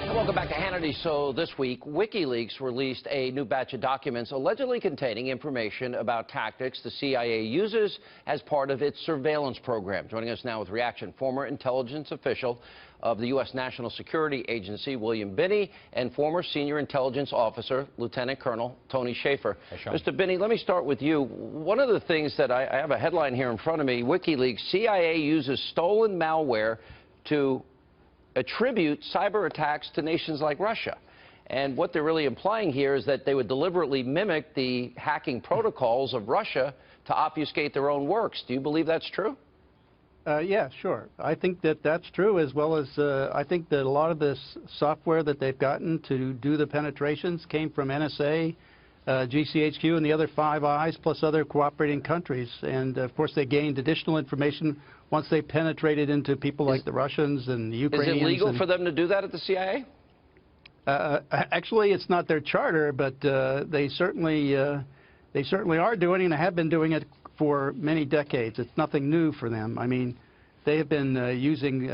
Welcome back to Hannity. So this week, WikiLeaks released a new batch of documents allegedly containing information about tactics the CIA uses as part of its surveillance program. Joining us now with reaction, former intelligence official of the U.S. National Security Agency, William Binney, and former senior intelligence officer, Lieutenant Colonel Tony Shaffer. Hey, Mr. Binney, let me start with you. One of the things that I have a headline here in front of me, WikiLeaks, CIA uses stolen malware to attribute cyber attacks to nations like Russia. And what they're really implying here is that they would deliberately mimic the hacking protocols of Russia to obfuscate their own works. Do you believe that's true? Yeah, sure. I think that that's true, as well as I think that a lot of this software that they've gotten to do the penetrations came from NSA, GCHQ, and the other Five Eyes, plus other cooperating countries. And, of course, they gained additional information once they penetrated into people like the Russians and the Ukrainians. Is it legal for them to do that at the CIA? Actually, it's not their charter, but they certainly are doing it and have been doing it for many decades. It's nothing new for them. I mean, they have been using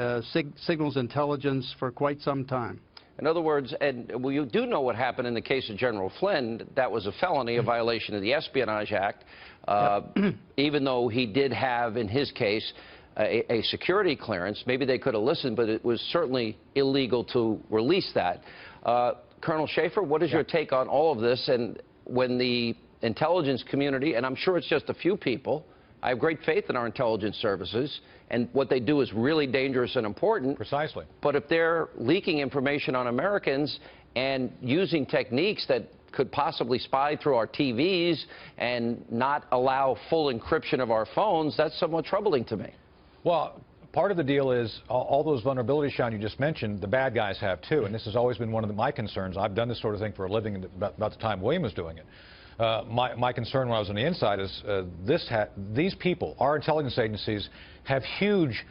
signals intelligence for quite some time. In other words, and well, you do know what happened in the case of General Flynn. That was a felony, a violation of the Espionage Act, even though he did have, in his case, a security clearance. Maybe they could have listened, but it was certainly illegal to release that. Colonel Shaffer, what is your take on all of this? And when the intelligence community, and I'm sure it's just a few people, I have great faith in our intelligence services, and what they do is really dangerous and important. Precisely. But if they're leaking information on Americans and using techniques that could possibly spy through our TVs and not allow full encryption of our phones, that's somewhat troubling to me. Well, part of the deal is all those vulnerabilities, Sean, you just mentioned, the bad guys have too, and this has always been one of my concerns. I've done this sort of thing for a living about the time William was doing it. My concern when I was on the inside is these people, our intelligence agencies, have huge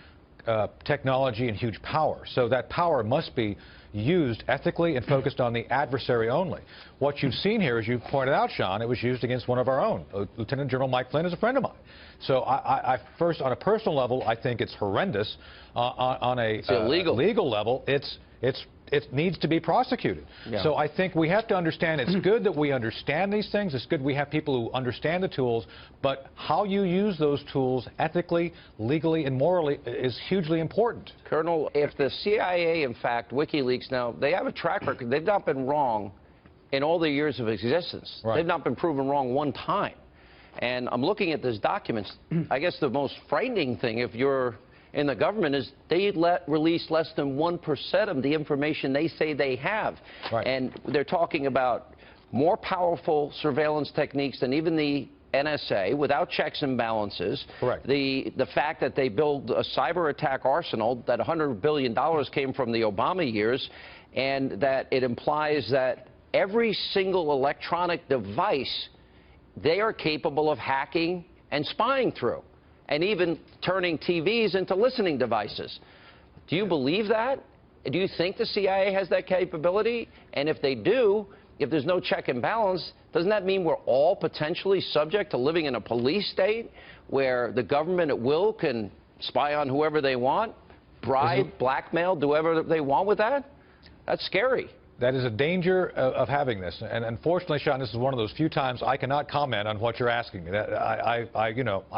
technology and huge power. So that power must be used ethically and focused on the adversary only. What you've seen here, as you pointed out, Sean, it was used against one of our own. Lieutenant General Mike Flynn is a friend of mine. So I first, on a personal level, I think it's horrendous. On a legal level, it needs to be prosecuted. Yeah. So I think we have to understand it's good that we understand these things. It's good we have people who understand the tools, but how you use those tools ethically, legally, and morally is hugely important. Colonel, if the CIA, in fact, WikiLeaks, now, they have a track record. They've not been wrong in all their years of existence. Right. They've not been proven wrong one time. And I'm looking at these documents. I guess the most frightening thing, if you're in the government, is they release less than 1% of the information they say they have. Right. And they're talking about more powerful surveillance techniques than even the NSA, without checks and balances. Correct. The fact that they build a cyber attack arsenal, that $100 billion came from the Obama years, and that it implies that every single electronic device they are capable of hacking and spying through, and even turning TVs into listening devices. Do you believe that? Do you think the CIA has that capability? And if they do, if there's no check and balance, doesn't that mean we're all potentially subject to living in a police state where the government at will can spy on whoever they want, bribe, blackmail, do whatever they want with that? That's scary. That is a danger of having this, and unfortunately, Sean, this is one of those few times I cannot comment on what you're asking me. I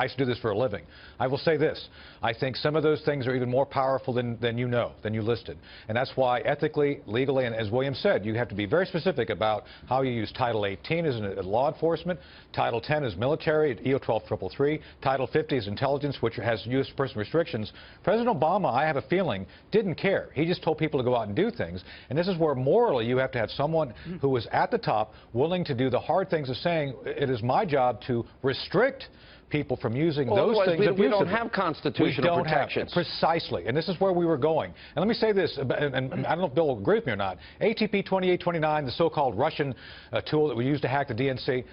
used to do this for a living. I will say this: I think some of those things are even more powerful than you listed, and that's why ethically, legally, and as William said, you have to be very specific about how you use Title 18 as law enforcement, Title 10 is military, EO 12333, Title 50 is intelligence, which has U.S. person restrictions. President Obama, I have a feeling, didn't care. He just told people to go out and do things, and this is where morally you have to have someone who is at the top willing to do the hard things of saying, it is my job to restrict people from using those things abusively. We don't have constitutional protections. Precisely, and this is where we were going. And let me say this, and I don't know if Bill will agree with me or not, ATP 2829, the so-called Russian tool that we used to hack the DNC,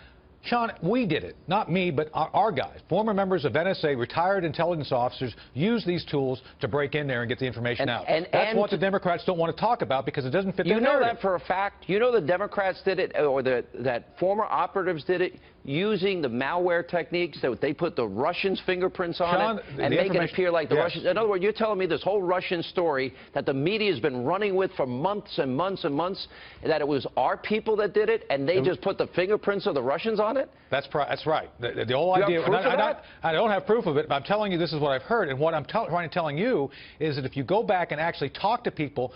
Sean, we did it. Not me, but our guys. Former members of NSA, retired intelligence officers, use these tools to break in there and get the information out. That's what the Democrats don't want to talk about because it doesn't fit their narrative. You know that for a fact? You know the Democrats did it, or that former operatives did it? using the malware techniques that they put the Russians' fingerprints on Sean, it and make it appear like the Russians. In other words, you're telling me this whole Russian story that the media has been running with for months and months and months, that it was our people that did it and they just put the fingerprints of the Russians on it? That's right. The whole idea. Have proof of that? I don't have proof of it, but I'm telling you this is what I've heard. And what I'm trying to telling you is that if you go back and actually talk to people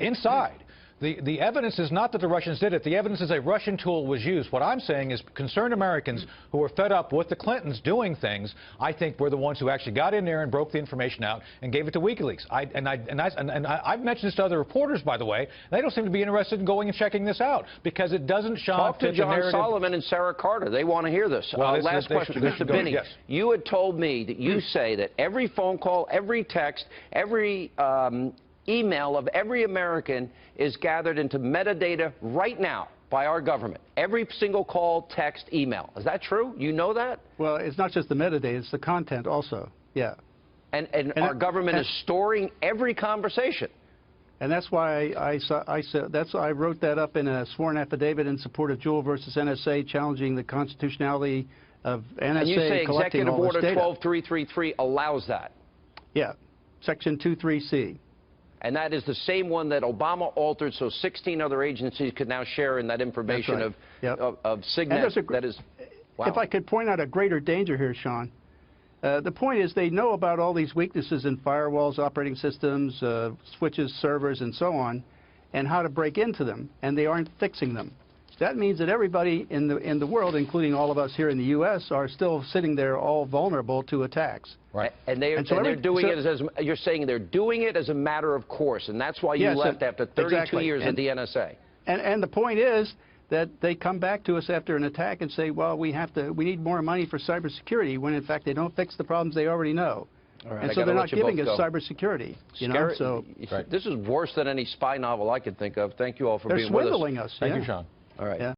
inside, the evidence is not that the Russians did it. The evidence is a Russian tool was used. What I'm saying is concerned Americans who were fed up with the Clintons doing things, I think were the ones who actually got in there and broke the information out and gave it to WikiLeaks. I've mentioned this to other reporters, by the way. They don't seem to be interested in going and checking this out because it doesn't, Sean, Talk to fit the John narrative. Solomon and Sarah Carter. They want to hear this. Well, Last question, Mr. Binney. Yes. You had told me that you say that every phone call, every text, every email of every American is gathered into metadata right now by our government. Every single call, text, email. Is that true? You know that? Well, it's not just the metadata, it's the content also. Yeah. And our government is storing every conversation. And that's why I wrote that up in a sworn affidavit in support of Jewell versus NSA, challenging the constitutionality of NSA And you say collecting Executive all this Order data. 12333 allows that. Yeah, Section 23C. And that is the same one that Obama altered so 16 other agencies could now share in that information That's right. of Signet. That is, wow. If I could point out a greater danger here, Sean, the point is they know about all these weaknesses in firewalls, operating systems, switches, servers, and so on, and how to break into them, and they aren't fixing them. That means that everybody in the world, including all of us here in the U.S., are still sitting there all vulnerable to attacks. Right. And they're doing it as you're saying they're doing it as a matter of course, and that's why you left after 32 years at the NSA. And the point is that they come back to us after an attack and say, well, we need more money for cybersecurity, when in fact they don't fix the problems they already know. All right, and so they're not giving us cybersecurity. This is worse than any spy novel I could think of. Thank you all for being with us. They're swindling us. Thank you, Sean. All right. Yeah.